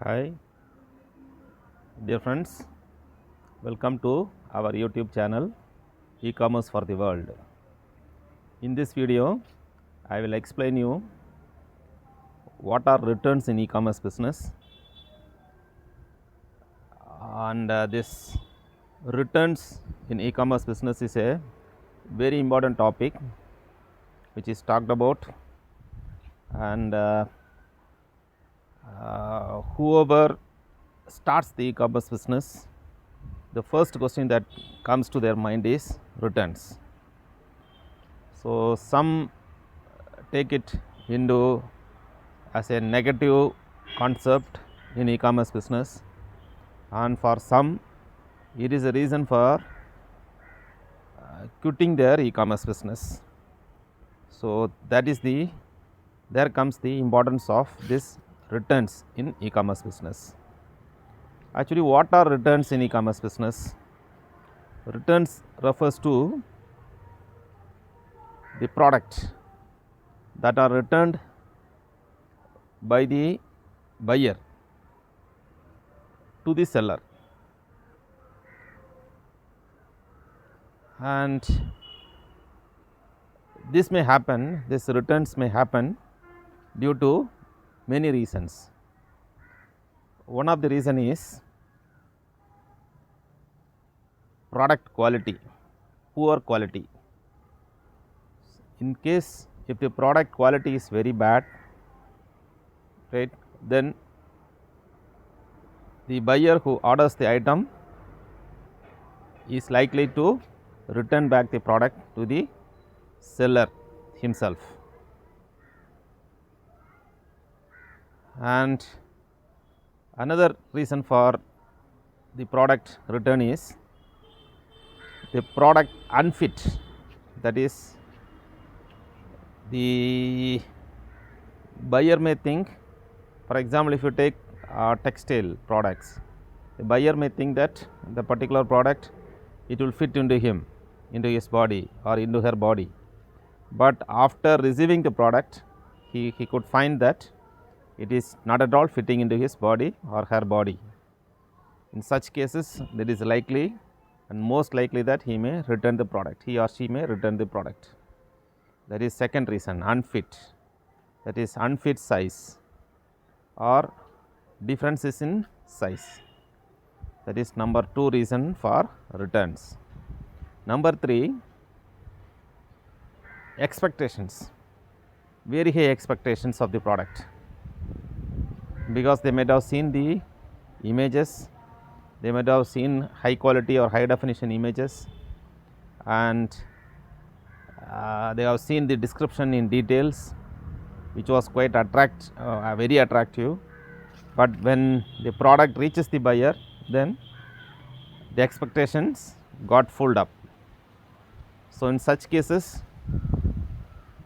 Hi, dear friends, welcome to our YouTube channel eCommerce for the World. In this video, I will explain you what are returns in e-commerce business, and this returns in e-commerce business is a very important topic which is talked about, and whoever starts the e-commerce business, the first question that comes to their mind is returns. So, some take it into as a negative concept in e-commerce business, and for some it is a reason for quitting their e-commerce business. So, that is there comes the importance of this returns in e-commerce business. Actually, what are returns in e-commerce business? Returns refers to the product that are returned by the buyer to the seller, and this returns may happen due to many reasons. One of the reason is product quality, poor quality. In case if the product quality is very bad, right, then the buyer who orders the item is likely to return back the product to the seller himself. And another reason for the product return is the product unfit, that is, the buyer may think, for example, if you take textile products, the buyer may think that the particular product it will fit into him, into his body or into her body, but after receiving the product he could find that it is not at all fitting into his body or her body. In such cases, it is likely and most likely that he may return the product, he or she may return the product. That is second reason, unfit, that is unfit size or differences in size. That is number 2 reason for returns. Number 3, expectations, very high expectations of the product, because they might have seen the images, they might have seen high quality or high definition images, and they have seen the description in details which was quite very attractive, but when the product reaches the buyer, then the expectations got filled up. So, in such cases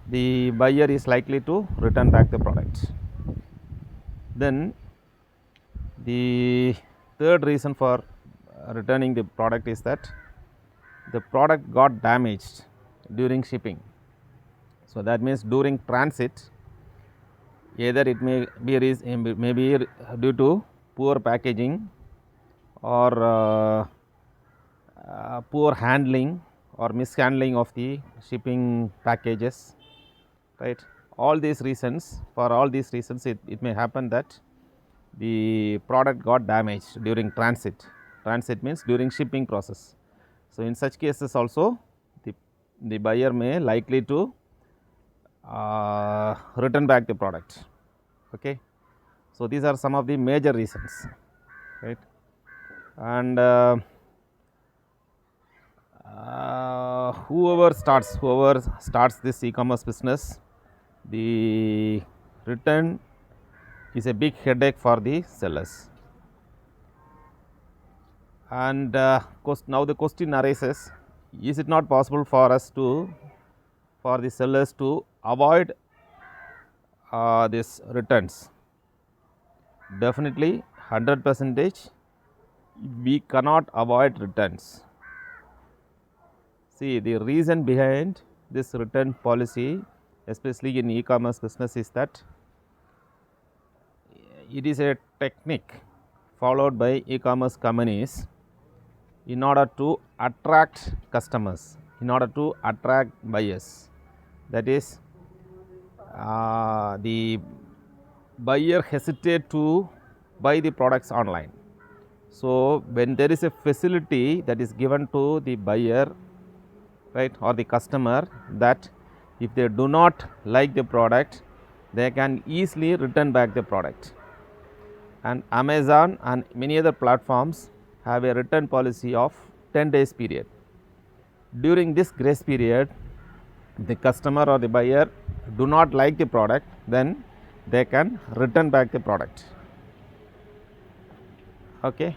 the buyer is likely to return back the product. Then the third reason for returning the product is that the product got damaged during shipping. So, that means during transit, either it may be due to poor packaging or poor handling or mishandling of the shipping packages, right. All these reasons, for all these reasons it may happen that the product got damaged during transit. Transit means during shipping process. So, in such cases also the buyer may likely to return back the product. Okay. So, these are some of the major reasons, right. And whoever starts this e-commerce business, the return is a big headache for the sellers. And now the question arises, is it not possible for the sellers to avoid these returns? Definitely 100% we cannot avoid returns. See, the reason behind this return policy, especially in e-commerce business, is that it is a technique followed by e-commerce companies in order to attract customers, in order to attract buyers. That is, the buyer hesitate to buy the products online. So, when there is a facility that is given to the buyer, right, or the customer, that if they do not like the product, they can easily return back the product. And Amazon and many other platforms have a return policy of 10 days period. During this grace period, the customer or the buyer do not like the product, then they can return back the product. Okay.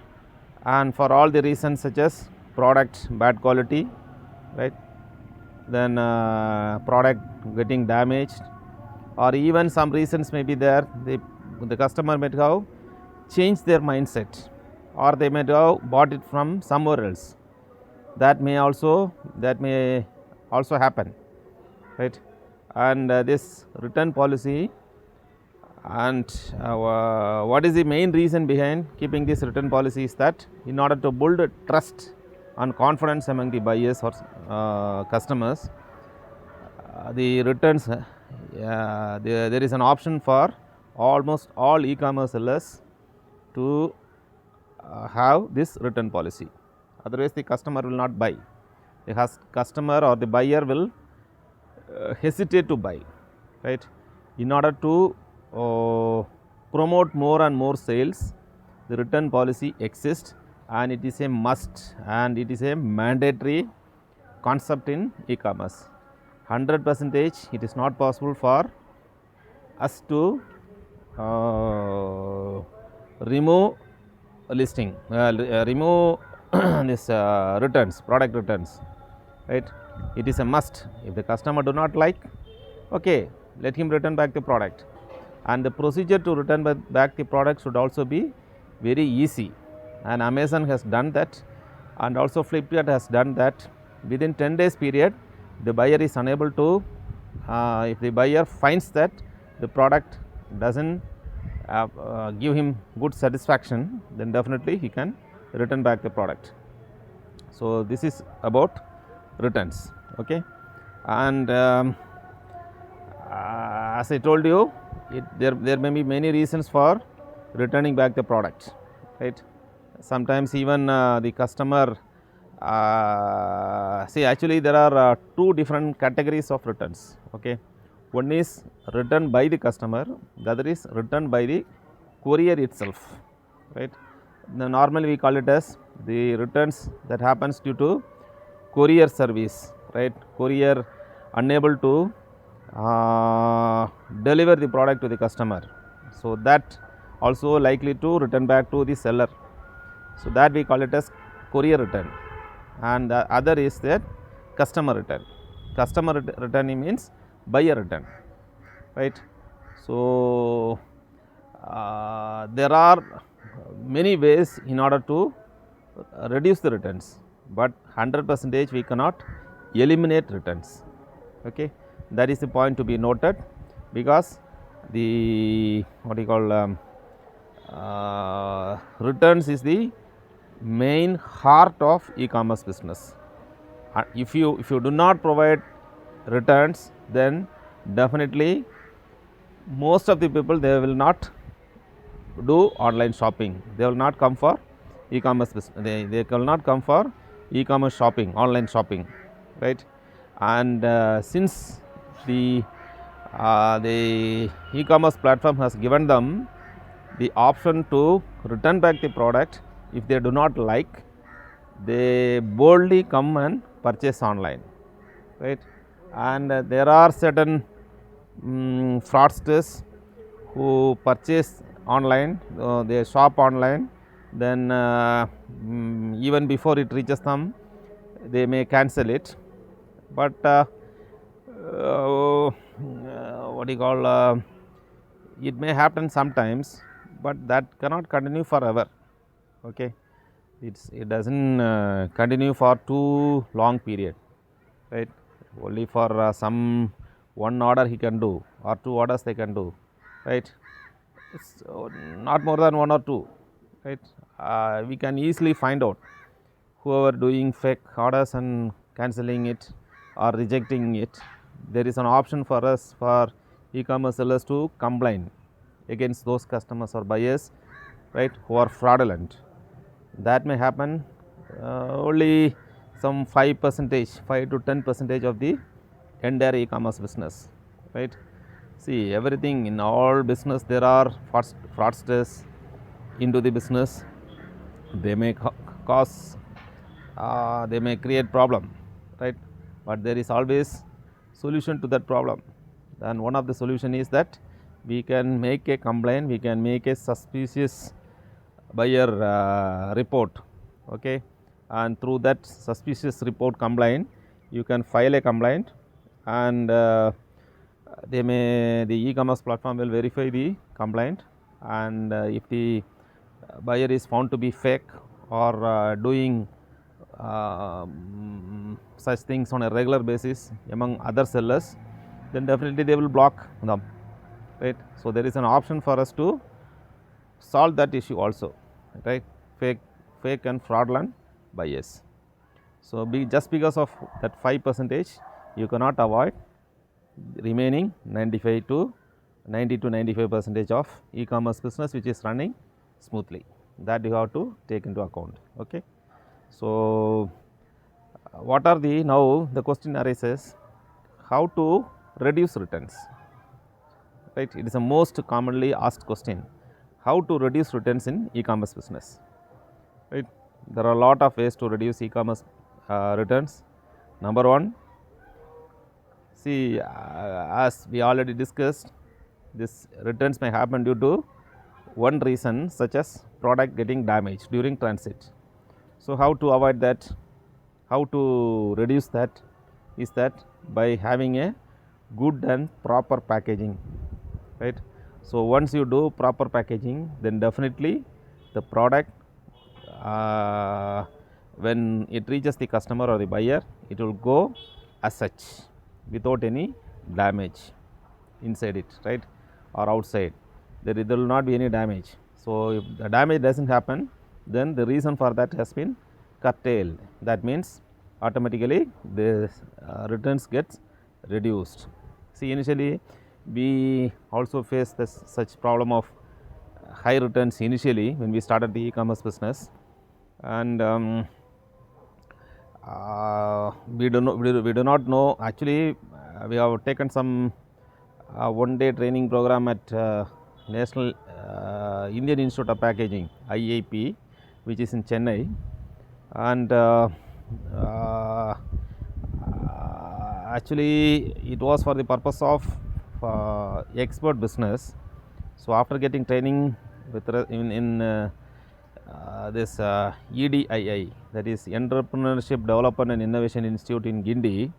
And for all the reasons such as product bad quality, right, then product getting damaged, or even some reasons may be there, the customer may have changed their mindset, or they may have bought it from somewhere else. That may also happen, right? And this return policy, and what is the main reason behind keeping this return policy is that in order to build trust and confidence among the buyers or customers, the returns, there is an option for almost all e-commerce sellers to have this return policy. Otherwise, the customer will not buy. The customer or the buyer will hesitate to buy, right? In order to promote more and more sales, the return policy exists, and it is a must, and it is a mandatory concept in e-commerce. 100% it is not possible for us to remove listing, remove this returns, product returns, right? It is a must. If the customer do not like, okay, let him return back the product, and the procedure to return back the product should also be very easy, and Amazon has done that, and also Flipkart has done that. Within 10 days period, the buyer is unable to, if the buyer finds that the product doesn't give him good satisfaction, then definitely he can return back the product. So, this is about returns. Okay. And as I told you, there may be many reasons for returning back the product, right? Sometimes even the customer, see, actually there are two different categories of returns. Okay. One is returned by the customer, the other is returned by the courier itself, right? Now, normally we call it as the returns that happens due to courier service, right? Courier unable to deliver the product to the customer, so that also likely to return back to the seller. So, that we call it as courier return, and the other is that customer return. Customer return means buyer return, right? So, there are many ways in order to reduce the returns, but 100% we cannot eliminate returns. Okay. That is the point to be noted, because the what you call returns is the main heart of e-commerce business. If you do not provide returns, then definitely most of the people, they will not do online shopping. They will not come for e-commerce business. They will not come for e-commerce shopping, online shopping, right? And since the e-commerce platform has given them the option to return back the product, if they do not like, they boldly come and purchase online, right? And there are certain fraudsters who purchase online, they shop online, then even before it reaches them, they may cancel it. But what you call it may happen sometimes, but that cannot continue forever. Okay. It doesn't continue for too long period, right? Only for some one order he can do, or two orders they can do, right? It's not more than 1 or 2, right? We can easily find out whoever doing fake orders and cancelling it or rejecting it. There is an option for us, for e-commerce sellers, to complain against those customers or buyers, right, who are fraudulent. That may happen only some 5 to 10% of the entire e-commerce business, right? See, everything in all business there are fraudsters into the business. They may cause, they may create problem, right? But there is always solution to that problem. And one of the solution is that we can make a complaint, we can make a suspicious buyer report, okay, and through that suspicious report complaint you can file a complaint, and the e-commerce platform will verify the complaint, and if the buyer is found to be fake or doing such things on a regular basis among other sellers, then definitely they will block them, right? So there is an option for us to solve that issue also, right? Fake and fraudulent buyers. So just because of that 5%, you cannot avoid remaining 90 to 95% of e-commerce business which is running smoothly. That you have to take into account, okay. So what are the, now the question arises, how to reduce returns, right? It is the most commonly asked question, how to reduce returns in e-commerce business, right? There are a lot of ways to reduce e-commerce returns. Number one, see, as we already discussed, this returns may happen due to one reason, such as product getting damaged during transit. So how to avoid that, how to reduce that, is that by having a good and proper packaging, right? So once you do proper packaging, then definitely the product, when it reaches the customer or the buyer, it will go as such without any damage inside it, right, or outside. There will not be any damage. So if the damage doesn't happen, then the reason for that has been curtailed. That means automatically the returns gets reduced. See, initially we also face this such problem of high returns initially when we started the e-commerce business, and we do not know actually. We have taken some one-day training program at National Indian Institute of Packaging, IIP, which is in Chennai, and actually it was for the purpose of export business. So after getting training with in this EDII, that is Entrepreneurship Development and Innovation Institute in Guindy,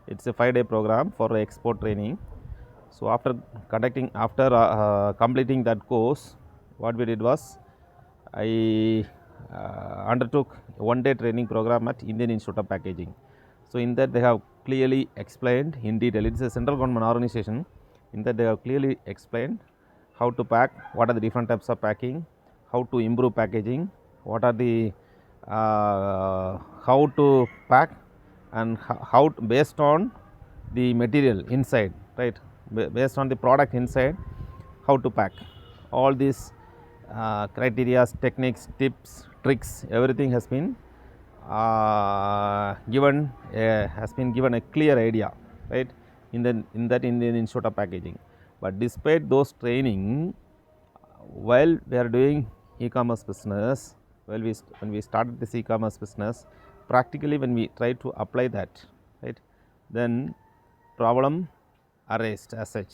it's a 5-day program for export training. So after completing that course, what we did was, I undertook a one-day training program at Indian Institute of Packaging. So in that they have clearly explained in detail, it is a central government organization, in that they have clearly explained how to pack, what are the different types of packing, how to improve packaging, what are the how to pack, and how based on the material inside, right, based on the product inside, how to pack. All these criteria, techniques, tips, tricks, everything has been given a clear idea, right, in that Indian Institute of Packaging. But despite those training, while we are doing e-commerce business, when we started this e-commerce business, practically when we try to apply that, right, then problem arised as such.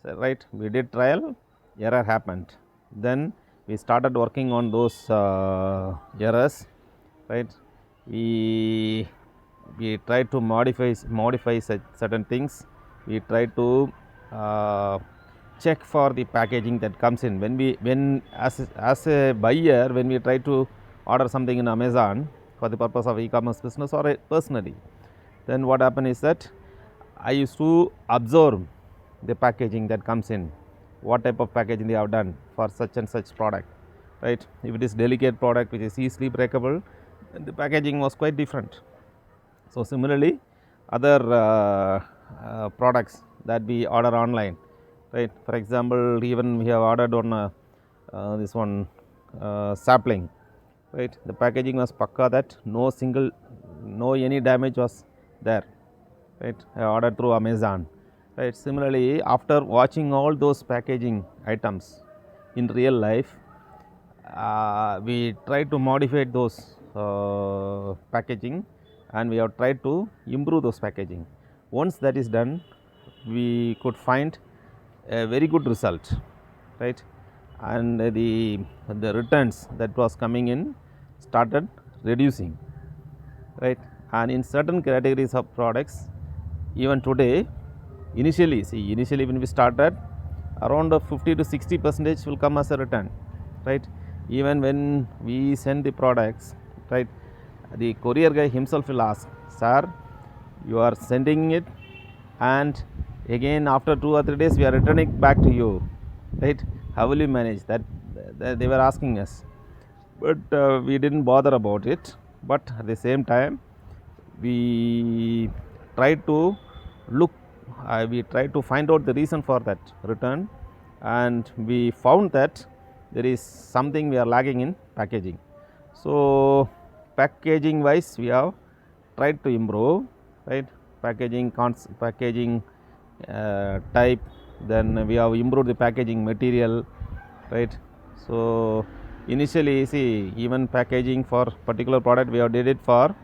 So, right, we did trial, error happened. Then we started working on those errors, right. We tried to modify certain things. We tried to check for the packaging that comes in. When as a buyer, when we try to order something in Amazon for the purpose of e-commerce business or personally, then what happened is that I used to observe the packaging that comes in, what type of packaging they have done for such and such product, right. If it is delicate product which is easily breakable, the packaging was quite different. So, similarly other products that we order online, right. For example, even we have ordered on this one sapling, right. The packaging was pakka that no any damage was there, right. I ordered through Amazon, right. Similarly, after watching all those packaging items in real life, we try to modify those packaging, and we have tried to improve those packaging. Once that is done, we could find a very good result, right. And the returns that was coming in started reducing, right. And in certain categories of products, even today, initially when we started, around 50 to 60% will come as a return, right. Even when we send the products, right, the courier guy himself will ask, sir, you are sending it and again after 2 or 3 days we are returning back to you, right. How will you manage that? They were asking us, but we didn't bother about it. But at the same time, we tried to look, we tried to find out the reason for that return, and we found that there is something we are lagging in packaging. So, packaging wise we have tried to improve, right. Packaging type, then we have improved the packaging material, right. So, initially see, even packaging for particular product we have did it for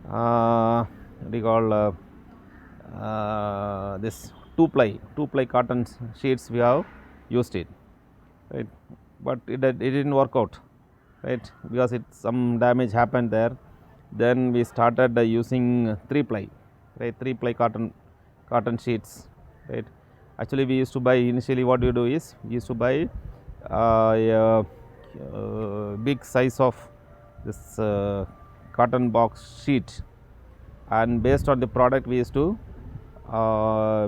what do you call this two ply cotton sheets, we have used it, right. But it didn't work out, right, because some damage happened there. Then we started using 3 ply, right, 3 ply cotton sheets, right. Actually, we used to buy, initially what you do is we used to buy a big size of this cotton box sheet, and based on the product we used to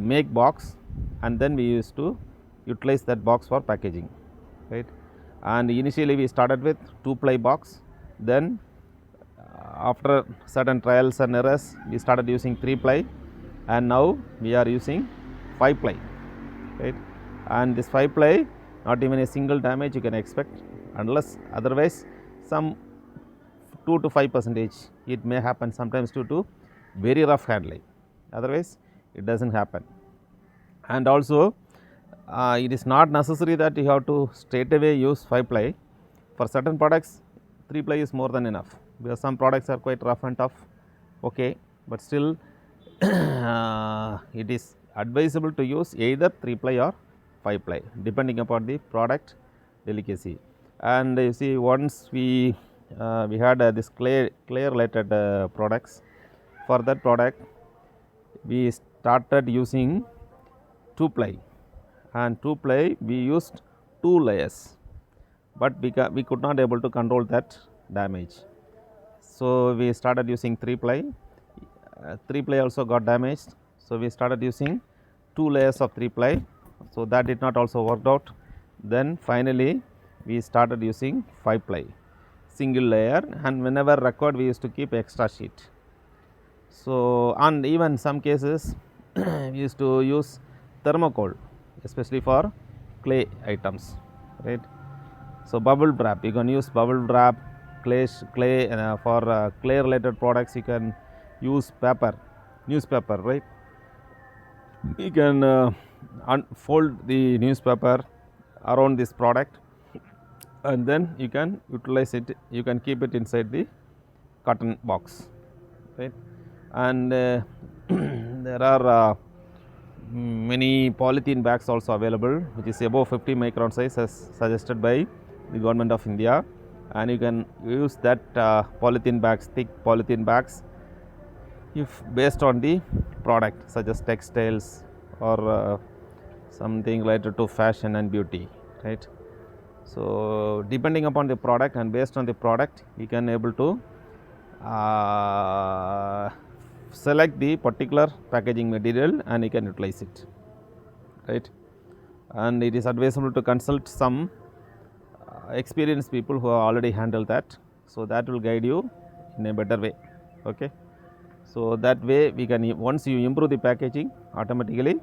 make box, and then we used to utilize that box for packaging, right. And initially we started with 2 ply box, then after certain trials and errors we started using 3 ply, and now we are using 5 ply, right. And this 5 ply, not even a single damage you can expect, unless otherwise some 2 to 5% it may happen sometimes due to very rough handling, otherwise it does not happen. And also it is not necessary that you have to straight away use 5 ply. For certain products 3 ply is more than enough, because some products are quite rough and tough, okay, but still it is advisable to use either 3 ply or 5 ply depending upon the product delicacy. And you see, once we had this clay related products. For that product we started using 2 ply, and 2 ply we used 2 layers, but we could not able to control that damage. So, we started using 3 ply, 3 ply also got damaged. So, we started using 2 layers of 3 ply, so that did not also worked out. Then finally, we started using 5 ply single layer, and whenever required we used to keep extra sheet. So, and even some cases we used to use thermocol, especially for clay items, right. So, bubble wrap, you can use bubble wrap, clay for clay related products you can use newspaper, right. You can unfold the newspaper around this product, and then you can utilize it, you can keep it inside the cotton box, right. And there are many polythene bags also available, which is above 50 micron size as suggested by the government of India, and you can use that polythene bags, thick polythene bags, if based on the product such as textiles or something related to fashion and beauty, right. So, depending upon the product and based on the product, we can able to select the particular packaging material and you can utilize it, right. and it is advisable to consult some experienced people who have already handled that. So, that will guide you in a better way. Okay. So, that way we can, once you improve the packaging, automatically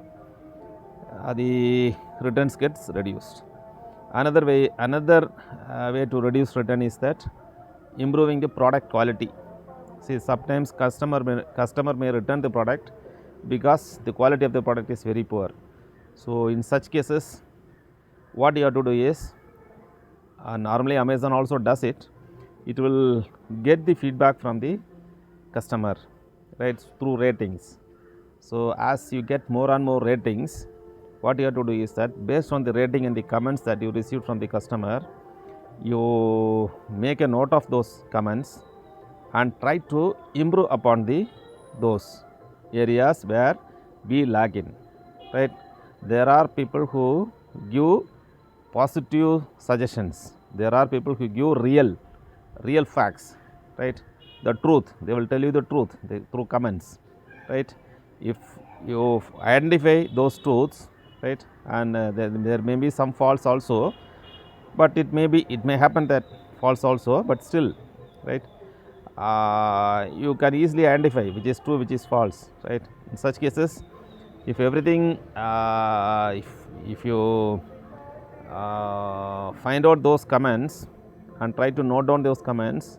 the returns gets reduced. Another way to reduce return is that improving the product quality. See, sometimes customer may return the product because the quality of the product is very poor. So, in such cases, what you have to do is, normally Amazon also does it. It will get the feedback from the customer, right, through ratings. So, as you get more and more ratings, what you have to do is that based on the rating and the comments that you received from the customer, you make a note of those comments and try to improve upon those areas where we lag in, right. There are people who give positive suggestions, there are people who give real facts, right, the truth, they will tell you the truth through comments, right. If you identify those truths, right, and there may be some faults also, but it may happen that false also, but still, right, you can easily identify which is true, which is false, right. In such cases, if everything, if you find out those comments and try to note down those comments,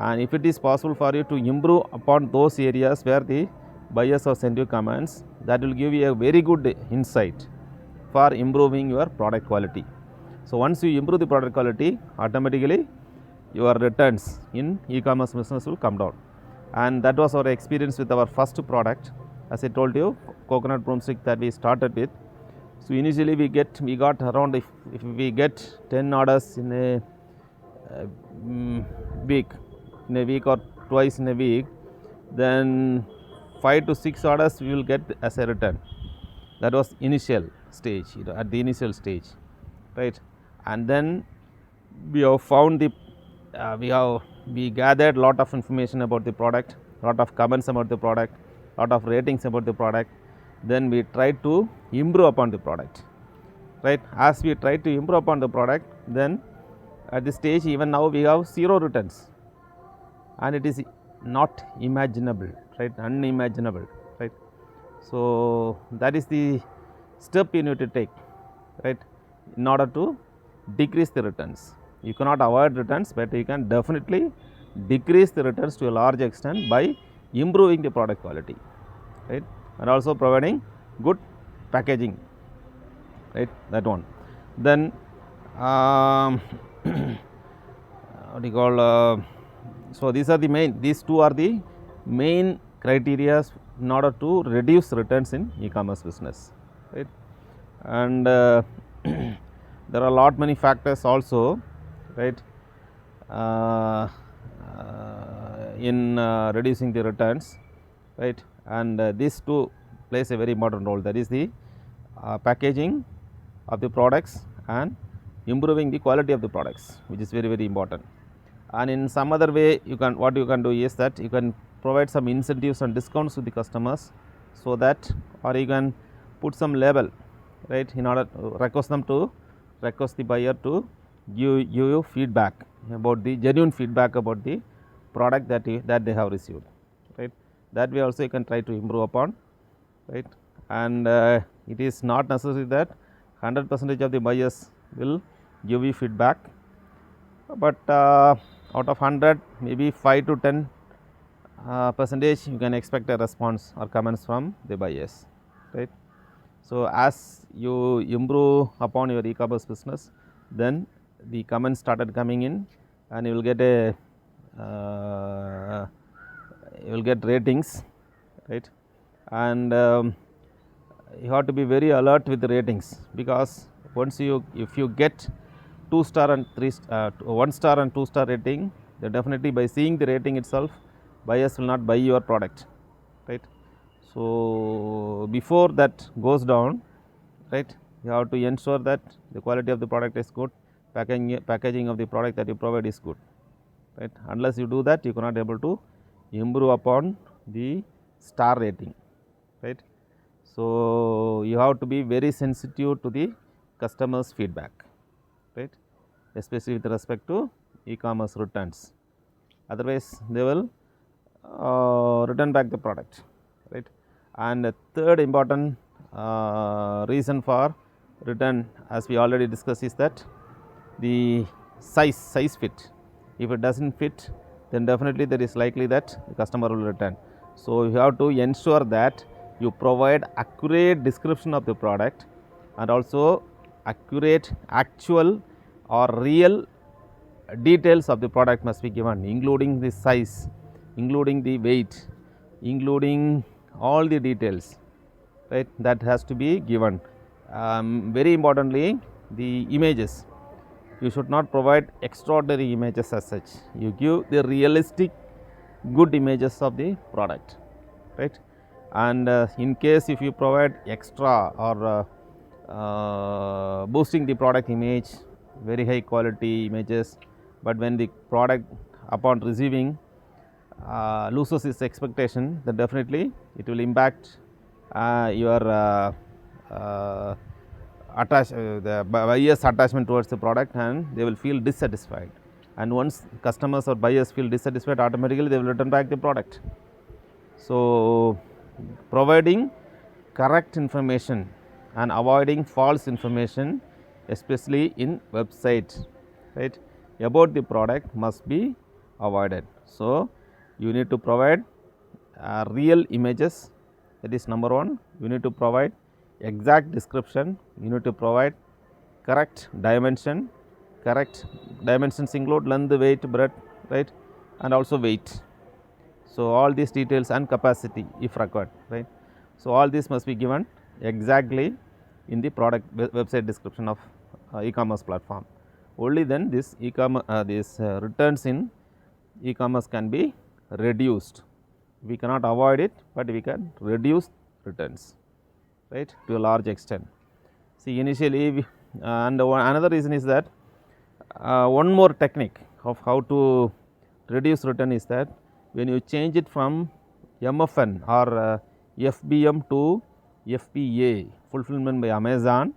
and if it is possible for you to improve upon those areas where the buyers have sent you comments, that will give you a very good insight for improving your product quality. So, once you improve the product quality, automatically your returns in e-commerce business will come down. And that was our experience with our first product, as I told you, coconut broomstick that we started with. So, initially we got around, if we get 10 orders in a week or twice in a week, then 5 to 6 orders we will get as a return. That was initial stage, at the initial stage, right. And then we have found we gathered lot of information about the product, lot of comments about the product, lot of ratings about the product. Then we tried to improve upon the product, right. As we try to improve upon the product, then at this stage, even now we have 0 returns, and it is not imaginable, right, unimaginable, right. So, that is the step you need to take, right, in order to decrease the returns. You cannot avoid returns, but you can definitely decrease the returns to a large extent by improving the product quality, right, and also providing good packaging, right, that one. Then what do you call, so these two are the main criteria in order to reduce returns in e-commerce business, right. And there are many factors also, right, in reducing the returns, right, and these two plays a very important role, that is the packaging of the products and improving the quality of the products, which is very important. And in some other way, what you can do is that you can provide some incentives and discounts to the customers, so that, or you can put some label, right, in order to request the buyer to give you feedback about the genuine feedback about the product that they have received, right. That way also you can try to improve upon, right. And it is not necessary that 100% of the buyers will give you feedback, but out of 100, maybe 5 to 10 percentage you can expect a response or comments from the buyers, right. So, as you improve upon your e-commerce business, then the comments started coming in, and you will get ratings, right. And you have to be very alert with the ratings, because if you get 2-star and 1-star and 2-star rating, then definitely by seeing the rating itself, buyers will not buy your product, right. So, before that goes down, right, you have to ensure that the quality of the product is good, packaging of the product that you provide is good, right. Unless you do that, you cannot able to improve upon the star rating, right. So, you have to be very sensitive to the customers feedback, right, especially with respect to e-commerce returns. Otherwise, they will return back the product, right. And the third important reason for return, as we already discussed, is that the size fit. If it does not fit, then definitely there is likely that the customer will return. So, you have to ensure that you provide accurate description of the product and also accurate actual or real details of the product must be given, including the size, including the weight, including all the details, right, that has to be given. Very importantly, the images, you should not provide extraordinary images as such. You give the realistic good images of the product, right. And in case if you provide extra or boosting the product image, very high quality images, but when the product upon receiving loses its expectation, then definitely it will impact your the buyer's attachment towards the product, and they will feel dissatisfied. And once customers or buyers feel dissatisfied, automatically they will return back the product. So, providing correct information and avoiding false information, especially in website, right, about the product must be avoided. So, you need to provide real images, that is number one. You need to provide exact description, you need to provide correct dimension, correct dimensions include length, weight, breadth, right, and also weight. So, all these details and capacity if required, right. So, all this must be given exactly in the product website description of e-commerce platform. Only then this returns in e-commerce can be reduced. We cannot avoid it, but we can reduce returns, right, to a large extent. See, initially and another reason is that one more technique of how to reduce return is that when you change it from MFN or FBM to FBA, fulfillment by Amazon,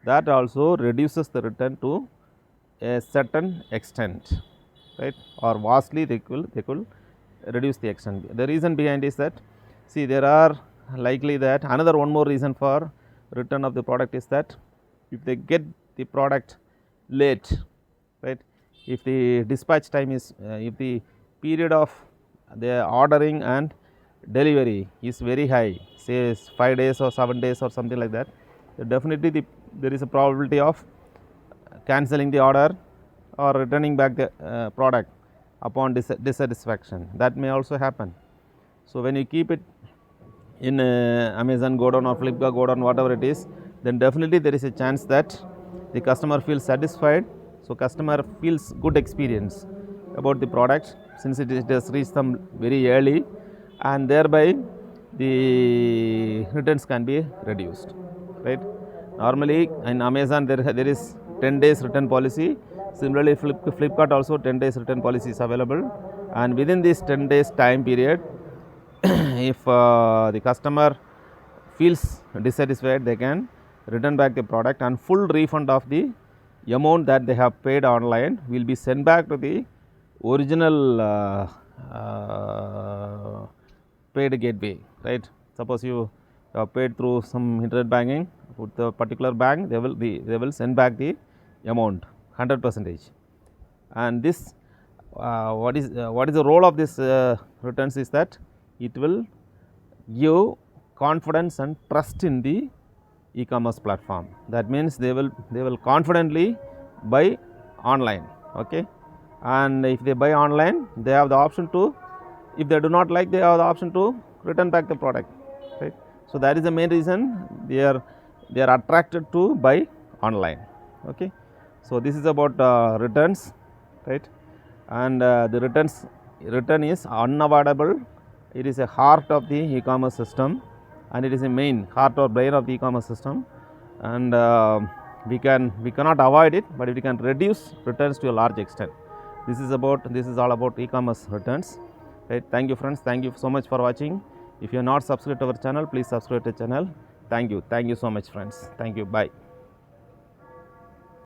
that also reduces the return to a certain extent, right, or vastly they could reduce the extent. The reason behind is that, see, there are likely that another one more reason for return of the product is that if they get the product late, right, if the dispatch time is if the period of the ordering and delivery is very high, say 5 days or 7 days or something like that, definitely there is a probability of cancelling the order or returning back the product upon dissatisfaction. That may also happen. So, when you keep it in Amazon Godown or Flipkart Godown, whatever it is, then definitely there is a chance that the customer feels satisfied. So, customer feels good experience about the product since it has reached them very early, and thereby the returns can be reduced, right. Normally in Amazon there is 10 days return policy. Similarly, Flipkart also 10 days return policy is available, and within this 10 days time period if the customer feels dissatisfied, they can return back the product, and full refund of the amount that they have paid online will be sent back to the original paid gateway, right. Suppose you have paid through some internet banking with the particular bank, they will send back the amount 100%. And this what is the role of this returns is that it will give confidence and trust in the e-commerce platform. That means they will confidently buy online, okay. And if they buy online, they have the option to, if they do not like, they have the option to return back the product, right. So, that is the main reason they are attracted to buy online, okay. So, this is about returns, right, and the return is unavoidable. It is a heart of the e-commerce system, and it is a main heart or brain of the e-commerce system, and we cannot avoid it, but we can reduce returns to a large extent. This is all about e-commerce returns, right. Thank you friends, thank you so much for watching. If you are not subscribed to our channel, please subscribe to the channel. Thank you so much friends, thank you, bye.